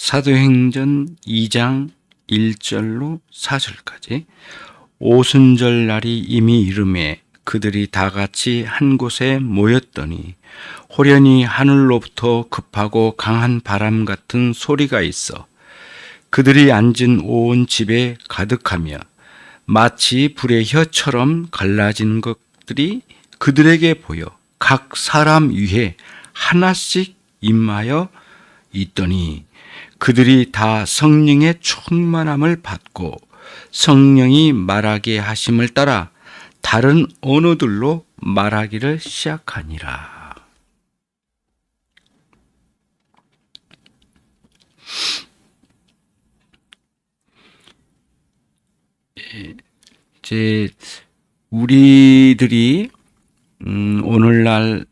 사도행전 2장 1절로 4절까지 오순절 날이 이미 이르매 그들이 다 같이 한 곳에 모였더니 호련히 하늘로부터 급하고 강한 바람 같은 소리가 있어 그들이 앉은 온 집에 가득하며 마치 불의 혀처럼 갈라진 것들이 그들에게 보여 각 사람 위에 하나씩 임하여 있더니 그들이 다 성령의 충만함을 받고 성령이 말하게 하심을 따라 다른 언어들로 말하기를 시작하니라. 이제 우리들이 오늘날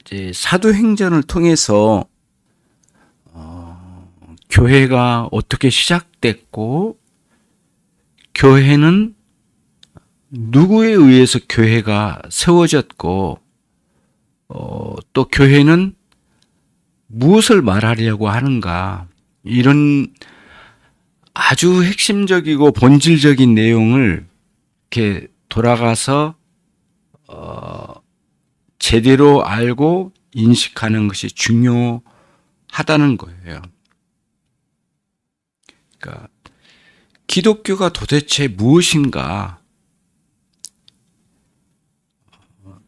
이제 사도행전을 통해서 교회가 어떻게 시작됐고, 교회는 누구에 의해서 교회가 세워졌고, 또 교회는 무엇을 말하려고 하는가, 이런 아주 핵심적이고 본질적인 내용을 이렇게 돌아가서 제대로 알고 인식하는 것이 중요하다는 거예요. 그러니까 기독교가 도대체 무엇인가?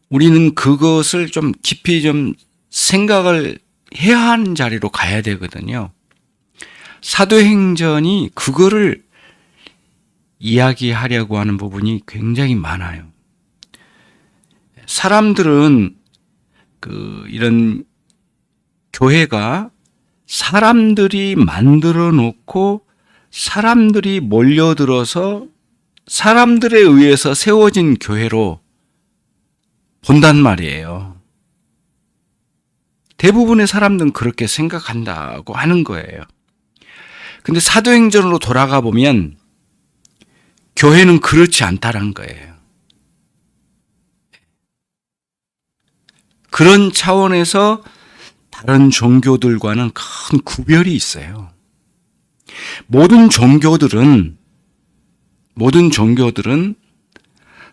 우리는 그것을 좀 깊이 좀 생각을 해야 하는 자리로 가야 되거든요. 사도행전이 그거를 이야기하려고 하는 부분이 굉장히 많아요. 사람들은 이런 교회가 사람들이 만들어 놓고 사람들이 몰려들어서 사람들에 의해서 세워진 교회로 본단 말이에요. 대부분의 사람들은 그렇게 생각한다고 하는 거예요. 근데 사도행전으로 돌아가 보면 교회는 그렇지 않다는 거예요. 그런 차원에서 다른 종교들과는 큰 구별이 있어요. 모든 종교들은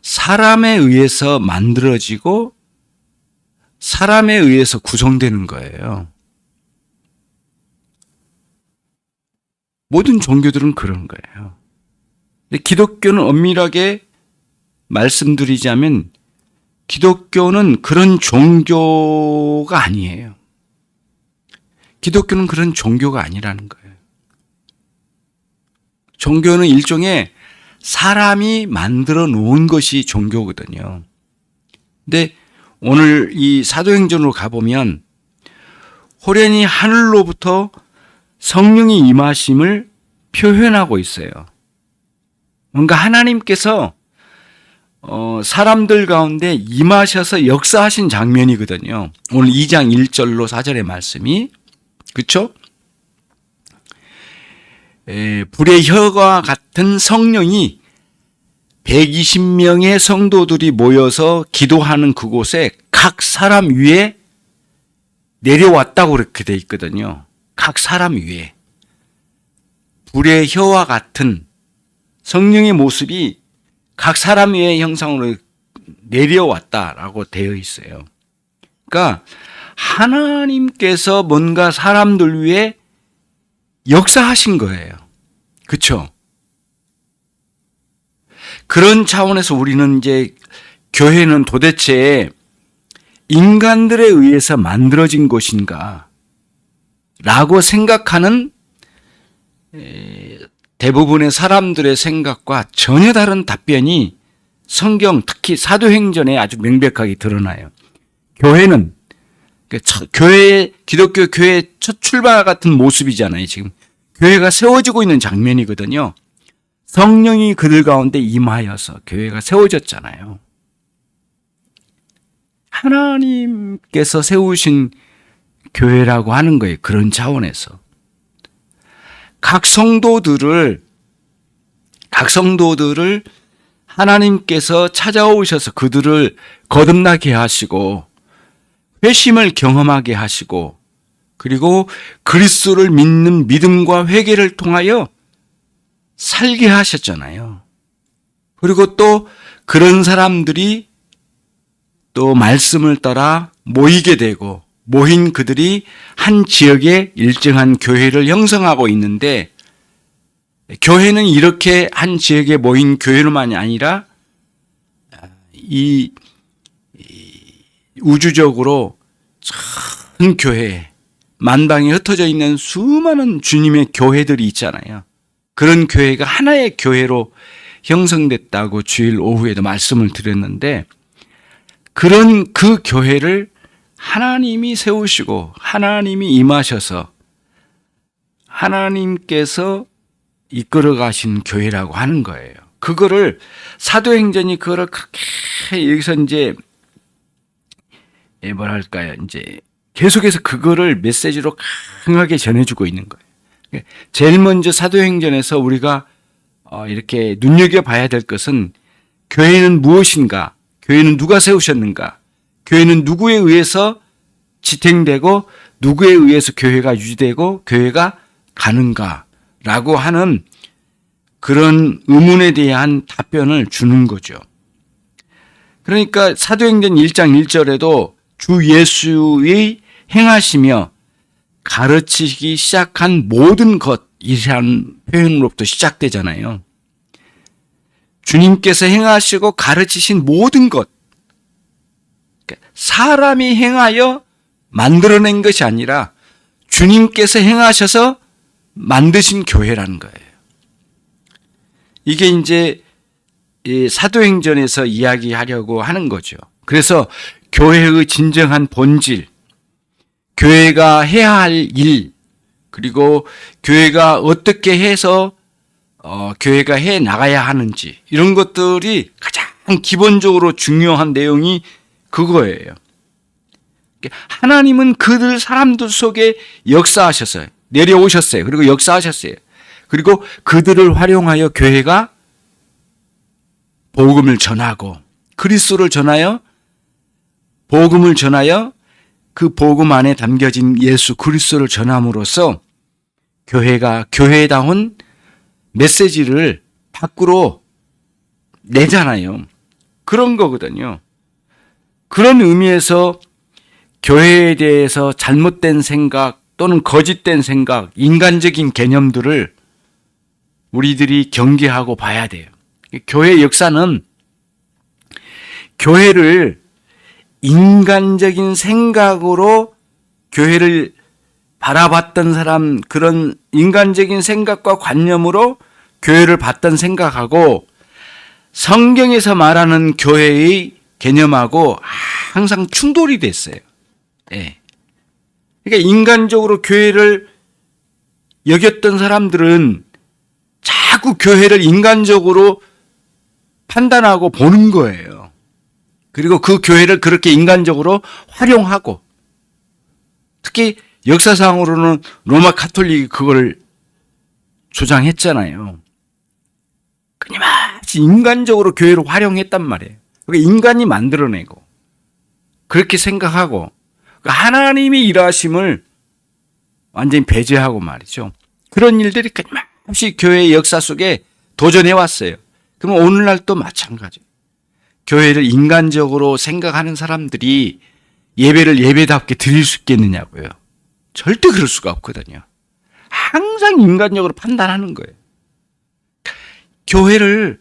사람에 의해서 만들어지고 사람에 의해서 구성되는 거예요. 모든 종교들은 그런 거예요. 근데 기독교는 엄밀하게 말씀드리자면 기독교는 그런 종교가 아니에요. 기독교는 그런 종교가 아니라는 거예요. 종교는 일종의 사람이 만들어 놓은 것이 종교거든요. 근데 오늘 이 사도행전으로 가보면 호련히 하늘로부터 성령이 임하심을 표현하고 있어요. 뭔가 하나님께서 사람들 가운데 임하셔서 역사하신 장면이거든요. 오늘 2장 1절로 4절의 말씀이, 그렇죠? 불의 혀와 같은 성령이 120명의 성도들이 모여서 기도하는 그곳에 각 사람 위에 내려왔다고 그렇게 돼 있거든요. 각 사람 위에 불의 혀와 같은 성령의 모습이 각 사람 위의 형상으로 내려왔다라고 되어 있어요. 그러니까 하나님께서 뭔가 사람들 위에 역사하신 거예요. 그렇죠? 그런 차원에서 우리는 이제 교회는 도대체 인간들에 의해서 만들어진 것인가 라고 생각하는 대부분의 사람들의 생각과 전혀 다른 답변이 성경, 특히 사도행전에 아주 명백하게 드러나요. 교회는 기독교 교회의 첫 출발 같은 모습이잖아요. 지금 교회가 세워지고 있는 장면이거든요. 성령이 그들 가운데 임하여서 교회가 세워졌잖아요. 하나님께서 세우신 교회라고 하는 거예요. 그런 차원에서. 각 성도들을 하나님께서 찾아오셔서 그들을 거듭나게 하시고 회심을 경험하게 하시고 그리고 그리스도를 믿는 믿음과 회개를 통하여 살게 하셨잖아요. 그리고 또 그런 사람들이 또 말씀을 따라 모이게 되고 모인 그들이 한 지역에 일정한 교회를 형성하고 있는데, 교회는 이렇게 한 지역에 모인 교회로만이 아니라 이 우주적으로 큰 교회, 만방에 흩어져 있는 수많은 주님의 교회들이 있잖아요. 그런 교회가 하나의 교회로 형성됐다고 주일 오후에도 말씀을 드렸는데, 그런 그 교회를 하나님이 세우시고 하나님이 임하셔서 하나님께서 이끌어 가신 교회라고 하는 거예요. 그거를 사도행전이 그거를 그렇게 여기서 이제 뭐랄까요, 이제 계속해서 그거를 메시지로 강하게 전해주고 있는 거예요. 제일 먼저 사도행전에서 우리가 이렇게 눈여겨봐야 될 것은, 교회는 무엇인가? 교회는 누가 세우셨는가? 교회는 누구에 의해서 지탱되고 누구에 의해서 교회가 유지되고 교회가 가는가라고 하는 그런 의문에 대한 답변을 주는 거죠. 그러니까 사도행전 1장 1절에도 주 예수의 행하시며 가르치기 시작한 모든 것이라는 표현으로부터 시작되잖아요. 주님께서 행하시고 가르치신 모든 것, 사람이 행하여 만들어낸 것이 아니라 주님께서 행하셔서 만드신 교회라는 거예요. 이게 이제 사도행전에서 이야기하려고 하는 거죠. 그래서 교회의 진정한 본질, 교회가 해야 할 일, 그리고 교회가 어떻게 해서 교회가 해 나가야 하는지, 이런 것들이 가장 기본적으로 중요한 내용이 그거예요. 하나님은 그들 사람들 속에 역사하셨어요. 내려오셨어요. 그리고 역사하셨어요. 그리고 그들을 활용하여 교회가 복음을 전하고 그리스도를 전하여 복음을 전하여 그 복음 안에 담겨진 예수 그리스도를 전함으로써 교회가 교회다운 메시지를 밖으로 내잖아요. 그런 거거든요. 그런 의미에서 교회에 대해서 잘못된 생각 또는 거짓된 생각, 인간적인 개념들을 우리들이 경계하고 봐야 돼요. 교회 역사는 교회를 인간적인 생각으로 교회를 바라봤던 사람, 그런 인간적인 생각과 관념으로 교회를 봤던 생각하고 성경에서 말하는 교회의 개념하고 항상 충돌이 됐어요. 예. 그러니까 인간적으로 교회를 여겼던 사람들은 자꾸 교회를 인간적으로 판단하고 보는 거예요. 그리고 그 교회를 그렇게 인간적으로 활용하고, 특히 역사상으로는 로마 카톨릭이 그걸 주장했잖아요. 끊임없이 인간적으로 교회를 활용했단 말이에요. 그러니까 인간이 만들어내고 그렇게 생각하고 하나님이 일하심을 완전히 배제하고 말이죠. 그런 일들이 끊임없이 교회의 역사 속에 도전해 왔어요. 그러면 오늘날 또 마찬가지예요. 교회를 인간적으로 생각하는 사람들이 예배를 예배답게 드릴 수 있겠느냐고요. 절대 그럴 수가 없거든요. 항상 인간적으로 판단하는 거예요. 교회를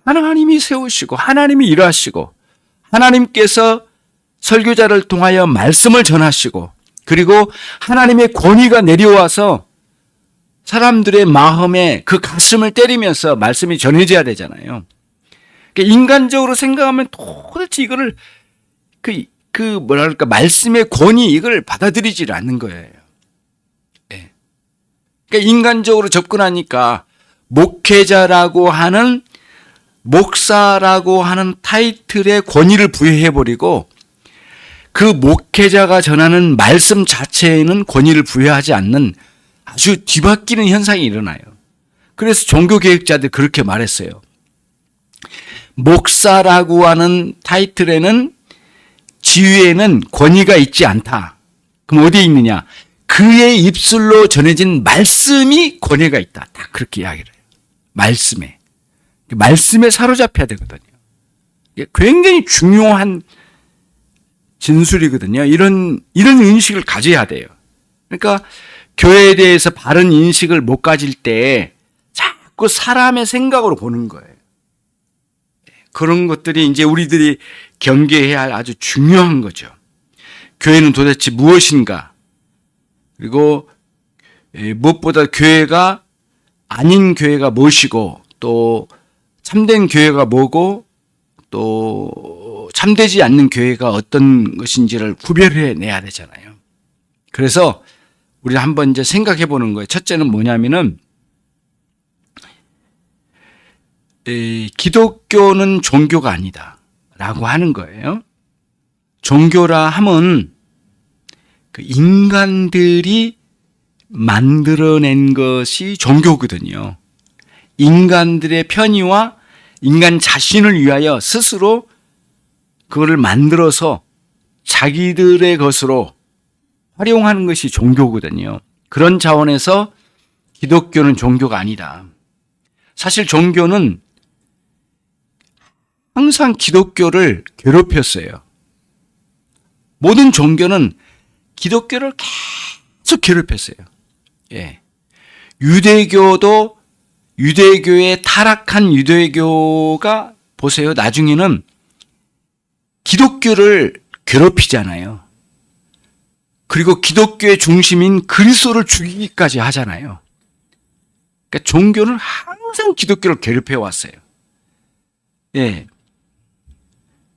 하나님이 세우시고 하나님이 일하시고 하나님께서 설교자를 통하여 말씀을 전하시고, 그리고 하나님의 권위가 내려와서 사람들의 마음에 그 가슴을 때리면서 말씀이 전해져야 되잖아요. 그러니까 인간적으로 생각하면 도대체 이거를 뭐랄까 말씀의 권위, 이걸 받아들이질 않는 거예요. 네. 그러니까 인간적으로 접근하니까 목회자라고 하는, 목사라고 하는 타이틀의 권위를 부여해버리고 그 목회자가 전하는 말씀 자체에는 권위를 부여하지 않는 아주 뒤바뀌는 현상이 일어나요. 그래서 종교개혁자들이 그렇게 말했어요. 목사라고 하는 타이틀에는, 지위에는 권위가 있지 않다. 그럼 어디에 있느냐? 그의 입술로 전해진 말씀이 권위가 있다. 다 그렇게 이야기를 해요. 말씀에 사로잡혀야 되거든요. 이게 굉장히 중요한 진술이거든요. 이런 인식을 가져야 돼요. 그러니까 교회에 대해서 바른 인식을 못 가질 때 자꾸 사람의 생각으로 보는 거예요. 그런 것들이 이제 우리들이 경계해야 할 아주 중요한 거죠. 교회는 도대체 무엇인가? 그리고 무엇보다 교회가 아닌 교회가 무엇이고, 또 참된 교회가 뭐고, 또 참되지 않는 교회가 어떤 것인지를 구별해 내야 되잖아요. 그래서 우리가 한번 이제 생각해 보는 거예요. 첫째는 뭐냐면은, 기독교는 종교가 아니다 라고 하는 거예요. 종교라 함은 그 인간들이 만들어낸 것이 종교거든요. 인간들의 편의와 인간 자신을 위하여 스스로 그거를 만들어서 자기들의 것으로 활용하는 것이 종교거든요. 그런 차원에서 기독교는 종교가 아니다. 사실 종교는 항상 기독교를 괴롭혔어요. 모든 종교는 기독교를 계속 괴롭혔어요. 예. 유대교도 유대교에 타락한 유대교가 보세요. 나중에는 기독교를 괴롭히잖아요. 그리고 기독교의 중심인 그리스도를 죽이기까지 하잖아요. 그러니까 종교는 항상 기독교를 괴롭혀 왔어요. 예.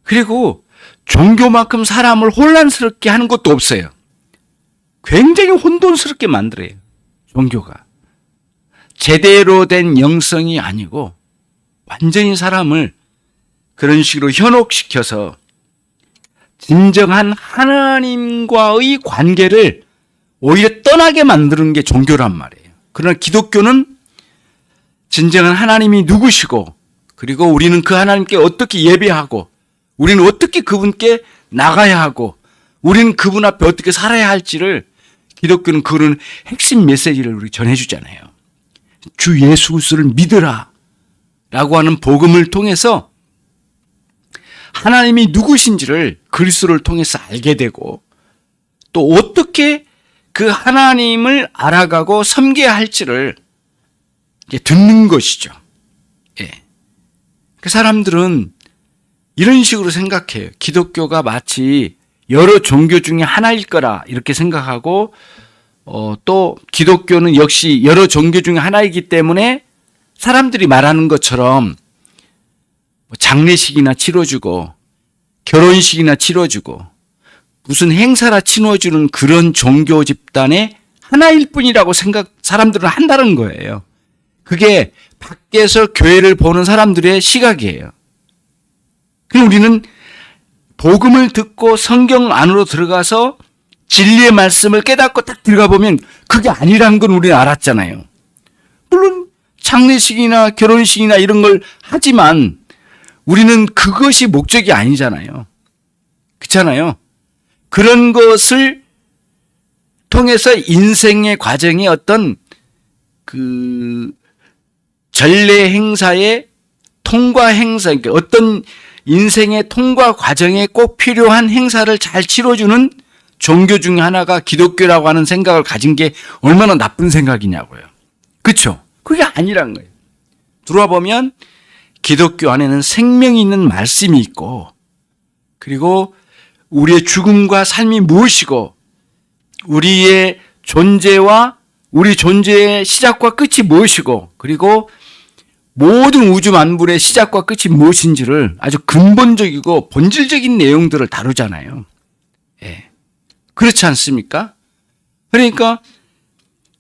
그리고 종교만큼 사람을 혼란스럽게 하는 것도 없어요. 굉장히 혼돈스럽게 만들어요. 종교가. 제대로 된 영성이 아니고 완전히 사람을 그런 식으로 현혹시켜서 진정한 하나님과의 관계를 오히려 떠나게 만드는 게 종교란 말이에요. 그러나 기독교는 진정한 하나님이 누구시고, 그리고 우리는 그 하나님께 어떻게 예배하고, 우리는 어떻게 그분께 나가야 하고, 우리는 그분 앞에 어떻게 살아야 할지를 기독교는 그런 핵심 메시지를 우리 전해주잖아요. 주 예수 그리스도를 믿으라 라고 하는 복음을 통해서 하나님이 누구신지를 그리스도를 통해서 알게 되고, 또 어떻게 그 하나님을 알아가고 섬겨야 할지를 듣는 것이죠. 예. 그 사람들은 이런 식으로 생각해요. 기독교가 마치 여러 종교 중에 하나일 거라 이렇게 생각하고, 또 기독교는 역시 여러 종교 중에 하나이기 때문에 사람들이 말하는 것처럼 장례식이나 치러주고 결혼식이나 치러주고 무슨 행사나 치러주는 그런 종교 집단의 하나일 뿐이라고 사람들은 한다는 거예요. 그게 밖에서 교회를 보는 사람들의 시각이에요. 그럼 우리는 복음을 듣고 성경 안으로 들어가서 진리의 말씀을 깨닫고 딱 들어가 보면 그게 아니란 건 우리는 알았잖아요. 물론 장례식이나 결혼식이나 이런 걸 하지만 우리는 그것이 목적이 아니잖아요. 그렇잖아요. 그런 것을 통해서 인생의 과정에 어떤 그 전례 행사의 통과 행사, 그러니까 어떤 인생의 통과 과정에 꼭 필요한 행사를 잘 치러주는 종교 중에 하나가 기독교라고 하는 생각을 가진 게 얼마나 나쁜 생각이냐고요. 그렇죠? 그게 아니란 거예요. 들어와 보면 기독교 안에는 생명이 있는 말씀이 있고, 그리고 우리의 죽음과 삶이 무엇이고, 우리의 존재와 우리 존재의 시작과 끝이 무엇이고, 그리고 모든 우주 만물의 시작과 끝이 무엇인지를 아주 근본적이고 본질적인 내용들을 다루잖아요. 예. 그렇지 않습니까? 그러니까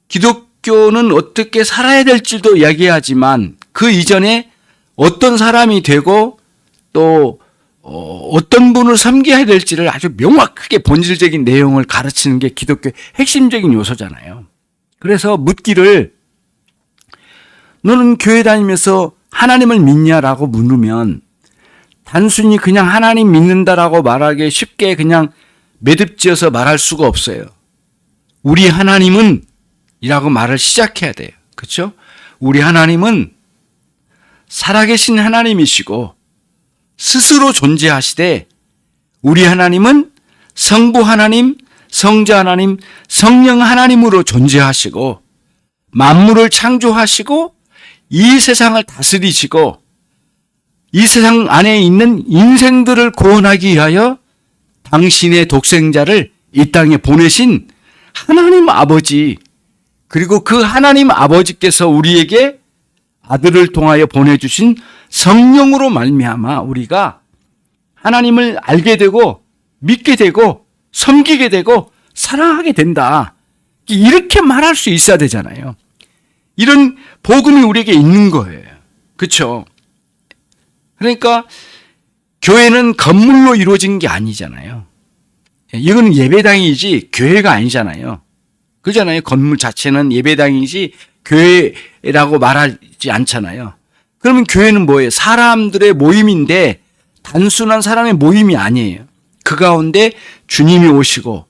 기독교는 어떻게 살아야 될지도 이야기하지만 그 이전에 어떤 사람이 되고 또 어떤 분을 섬겨야 될지를 아주 명확하게 본질적인 내용을 가르치는 게 기독교의 핵심적인 요소잖아요. 그래서 묻기를 너는 교회 다니면서 하나님을 믿냐라고 물으면 단순히 그냥 하나님 믿는다라고 말하기에 쉽게 그냥 매듭지어서 말할 수가 없어요. 우리 하나님은 이라고 말을 시작해야 돼요. 그렇죠? 우리 하나님은 살아계신 하나님이시고 스스로 존재하시되 우리 하나님은 성부 하나님, 성자 하나님, 성령 하나님으로 존재하시고 만물을 창조하시고 이 세상을 다스리시고 이 세상 안에 있는 인생들을 구원하기 위하여 당신의 독생자를 이 땅에 보내신 하나님 아버지, 그리고 그 하나님 아버지께서 우리에게 아들을 통하여 보내주신 성령으로 말미암아 우리가 하나님을 알게 되고 믿게 되고 섬기게 되고 사랑하게 된다. 이렇게 말할 수 있어야 되잖아요. 이런 복음이 우리에게 있는 거예요. 그렇죠? 그러니까 교회는 건물로 이루어진 게 아니잖아요. 이거는 예배당이지 교회가 아니잖아요. 그러잖아요. 건물 자체는 예배당이지 교회라고 말하지 않잖아요. 그러면 교회는 뭐예요? 사람들의 모임인데 단순한 사람의 모임이 아니에요. 그 가운데 주님이 오시고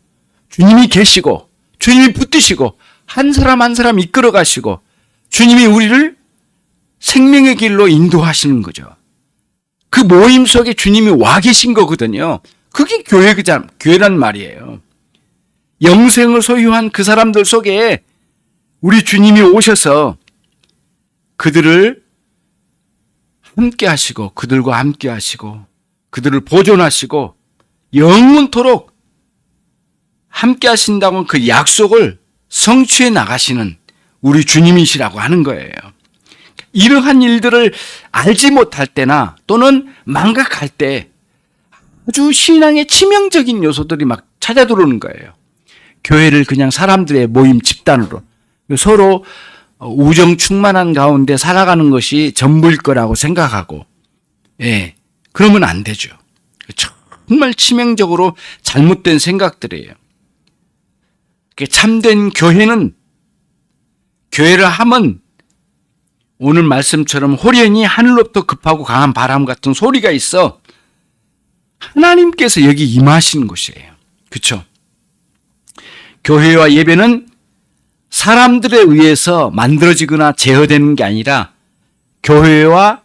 주님이 계시고 주님이 붙드시고 한 사람 한 사람 이끌어 가시고 주님이 우리를 생명의 길로 인도하시는 거죠. 그 모임 속에 주님이 와 계신 거거든요. 그게 교회란 말이에요. 영생을 소유한 그 사람들 속에 우리 주님이 오셔서 그들을 함께 하시고 그들과 함께 하시고 그들을 보존하시고 영원토록 함께 하신다고 그 약속을 성취해 나가시는 우리 주님이시라고 하는 거예요. 이러한 일들을 알지 못할 때나 또는 망각할 때 아주 신앙의 치명적인 요소들이 막 찾아들어오는 거예요. 교회를 그냥 사람들의 모임 집단으로 서로 우정 충만한 가운데 살아가는 것이 전부일 거라고 생각하고, 그러면 안 되죠. 정말 치명적으로 잘못된 생각들이에요. 참된 교회는 교회를 하면 오늘 말씀처럼 호련히 하늘로부터 급하고 강한 바람 같은 소리가 있어 하나님께서 여기 임하시는 곳이에요. 그렇죠? 교회와 예배는 사람들에 의해서 만들어지거나 제어되는 게 아니라 교회와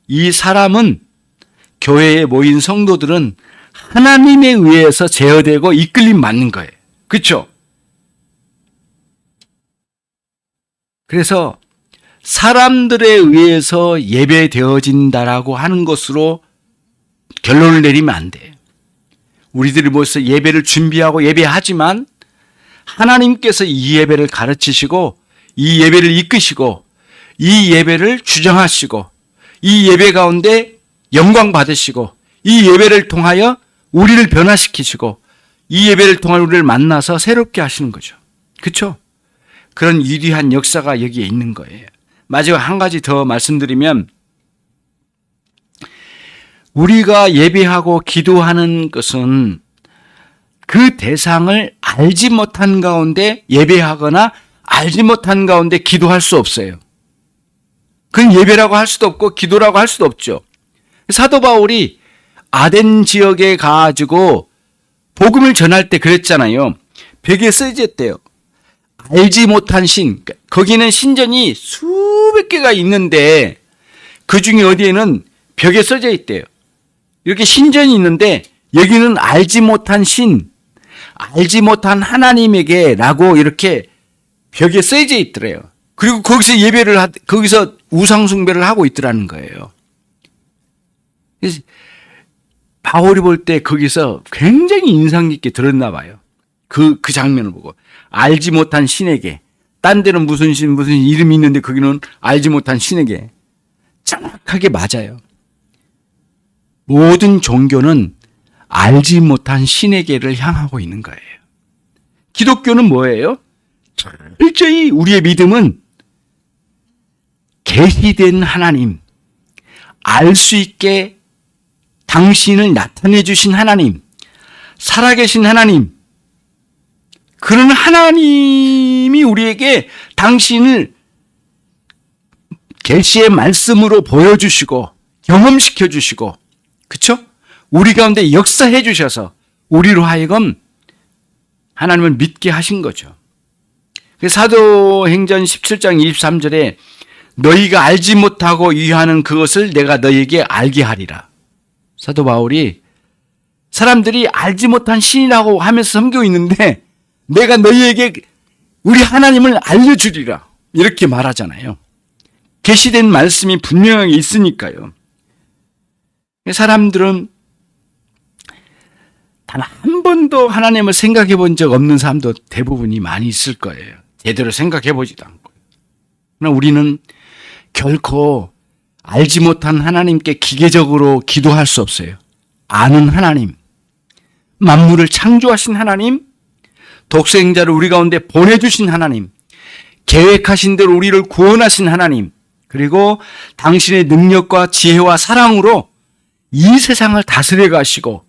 이 사람은 교회에 모인 성도들은 하나님에 의해서 제어되고 이끌림 받는 거예요. 그렇죠? 그래서 사람들에 의해서 예배되어진다라고 하는 것으로 결론을 내리면 안 돼요. 우리들이 벌써 예배를 준비하고 예배하지만 하나님께서 이 예배를 가르치시고 이 예배를 이끄시고 이 예배를 주장하시고 이 예배 가운데 영광 받으시고 이 예배를 통하여 우리를 변화시키시고 이 예배를 통하여 우리를 만나서 새롭게 하시는 거죠. 그렇죠? 그런 위대한 역사가 여기에 있는 거예요. 마지막 한 가지 더 말씀드리면 우리가 예배하고 기도하는 것은 그 대상을 알지 못한 가운데 예배하거나 알지 못한 가운데 기도할 수 없어요. 그건 예배라고 할 수도 없고 기도라고 할 수도 없죠. 사도 바울이 아덴 지역에 가가지고 복음을 전할 때 그랬잖아요. 벽에 쓰여져 있대요. 알지 못한 신, 거기는 신전이 수백 개가 있는데 그 중에 어디에는 벽에 써져 있대요. 이렇게 신전이 있는데 여기는 알지 못한 신, 알지 못한 하나님에게 라고 이렇게 벽에 써져 있더래요. 그리고 거기서 거기서 우상숭배를 하고 있더라는 거예요. 그래서 바울이 볼 때 거기서 굉장히 인상 깊게 들었나 봐요. 그 장면을 보고. 알지 못한 신에게, 딴 데는 무슨 이름이 있는데 거기는 알지 못한 신에게. 정확하게 맞아요. 모든 종교는 알지 못한 신에게를 향하고 있는 거예요. 기독교는 뭐예요? 철저히 우리의 믿음은 계시된 하나님, 알 수 있게 당신을 나타내 주신 하나님, 살아계신 하나님, 그런 하나님이 우리에게 당신을 계시의 말씀으로 보여주시고 경험시켜 주시고, 그렇죠? 우리 가운데 역사해 주셔서 우리로 하여금 하나님을 믿게 하신 거죠. 사도행전 17장 23절에 너희가 알지 못하고 유하는 그것을 내가 너희에게 알게 하리라. 사도 바울이 사람들이 알지 못한 신이라고 하면서 섬기고 있는데 내가 너희에게 우리 하나님을 알려주리라. 이렇게 말하잖아요. 계시된 말씀이 분명하게 있으니까요. 사람들은 단 한 번도 하나님을 생각해 본 적 없는 사람도 대부분이 많이 있을 거예요. 제대로 생각해 보지도 않고. 그러나 우리는 결코 알지 못한 하나님께 기계적으로 기도할 수 없어요. 아는 하나님, 만물을 창조하신 하나님, 독생자를 우리 가운데 보내주신 하나님, 계획하신 대로 우리를 구원하신 하나님, 그리고 당신의 능력과 지혜와 사랑으로 이 세상을 다스려 가시고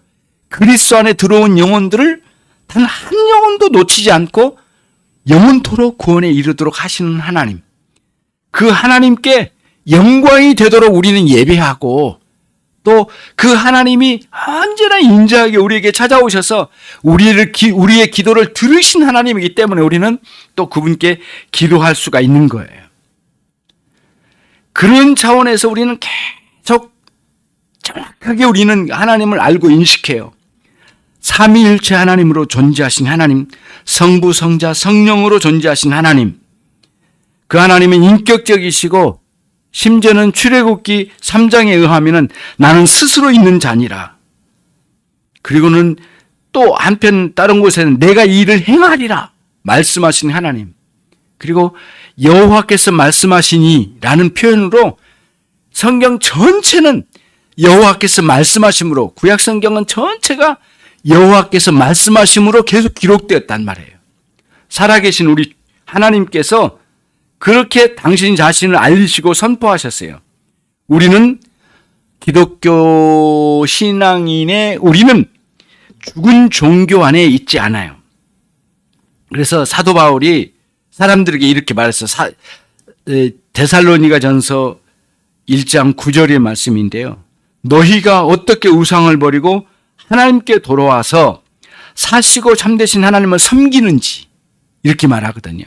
그리스도 안에 들어온 영혼들을 단 한 영혼도 놓치지 않고 영원토록 구원에 이르도록 하시는 하나님, 그 하나님께 영광이 되도록 우리는 예배하고 또 그 하나님이 언제나 인자하게 우리에게 찾아오셔서 우리의 기도를 들으신 하나님이기 때문에 우리는 또 그분께 기도할 수가 있는 거예요. 그런 차원에서 우리는 계속 정확하게 우리는 하나님을 알고 인식해요. 삼위일체 하나님으로 존재하신 하나님, 성부, 성자, 성령으로 존재하신 하나님, 그 하나님은 인격적이시고 심지어는 출애굽기 3장에 의하면 나는 스스로 있는 자니라. 그리고는 또 한편 다른 곳에는 내가 이 일을 행하리라 말씀하신 하나님, 그리고 여호와께서 말씀하시니 라는 표현으로 성경 전체는 여호와께서 말씀하심으로, 구약 성경은 전체가 여호와께서 말씀하심으로 계속 기록되었단 말이에요. 살아계신 우리 하나님께서 그렇게 당신 자신을 알리시고 선포하셨어요. 우리는 기독교 신앙인의 우리는 죽은 종교 안에 있지 않아요. 그래서 사도 바울이 사람들에게 이렇게 말했어. 데살로니가 전서 1장 9절의 말씀인데요. 너희가 어떻게 우상을 버리고 하나님께 돌아와서 사시고 참되신 하나님을 섬기는지 이렇게 말하거든요.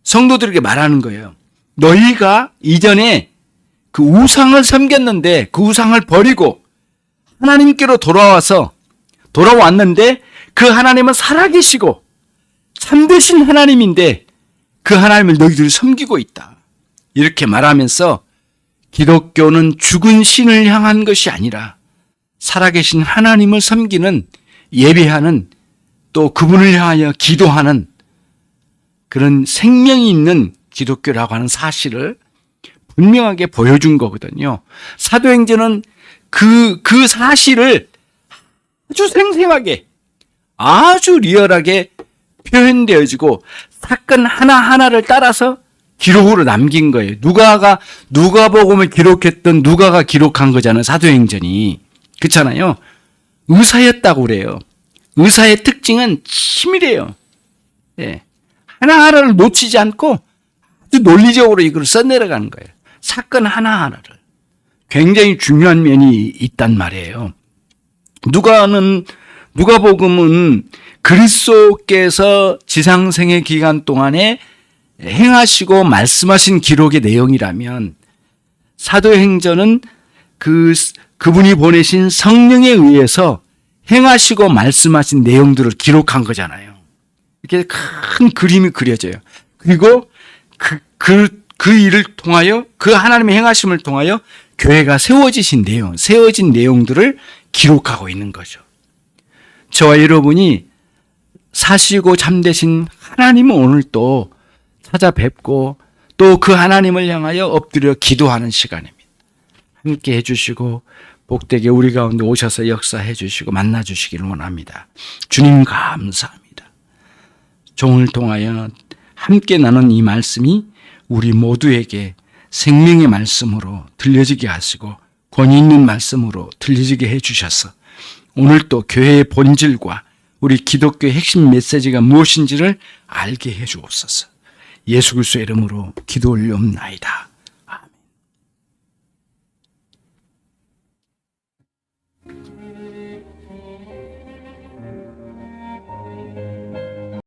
성도들에게 말하는 거예요. 너희가 이전에 그 우상을 섬겼는데 그 우상을 버리고 하나님께로 돌아왔는데 그 하나님은 살아계시고 참되신 하나님인데 그 하나님을 너희들이 섬기고 있다. 이렇게 말하면서 기독교는 죽은 신을 향한 것이 아니라 살아계신 하나님을 섬기는, 예배하는, 또 그분을 향하여 기도하는 그런 생명이 있는 기독교라고 하는 사실을 분명하게 보여준 거거든요. 사도행전은 그 사실을 아주 생생하게, 아주 리얼하게 표현되어지고 사건 하나하나를 따라서 기록으로 남긴 거예요. 누가복음을 기록했던 누가가 기록한 거잖아요. 사도행전이. 그렇잖아요. 의사였다고 그래요. 의사의 특징은 치밀해요. 예. 하나하나를 놓치지 않고 아주 논리적으로 이걸 써내려가는 거예요. 사건 하나하나를. 굉장히 중요한 면이 있단 말이에요. 누가복음은 그리스도께서 지상생애 기간 동안에 행하시고 말씀하신 기록의 내용이라면 사도행전은 그분이 보내신 성령에 의해서 행하시고 말씀하신 내용들을 기록한 거잖아요. 이렇게 큰 그림이 그려져요. 그리고 그 일을 통하여, 그 하나님의 행하심을 통하여 교회가 세워진 내용들을 기록하고 있는 거죠. 저와 여러분이 사시고 참되신 하나님은 오늘 또 찾아뵙고 또 그 하나님을 향하여 엎드려 기도하는 시간입니다. 함께 해주시고 복되게 우리 가운데 오셔서 역사해 주시고 만나 주시기를 원합니다. 주님 감사합니다. 종을 통하여 함께 나눈 이 말씀이 우리 모두에게 생명의 말씀으로 들려지게 하시고 권위 있는 말씀으로 들려지게 해주셔서 오늘 또 교회의 본질과 우리 기독교의 핵심 메시지가 무엇인지를 알게 해주옵소서. 예수 그리스도의 이름으로 기도 올리옵나이다.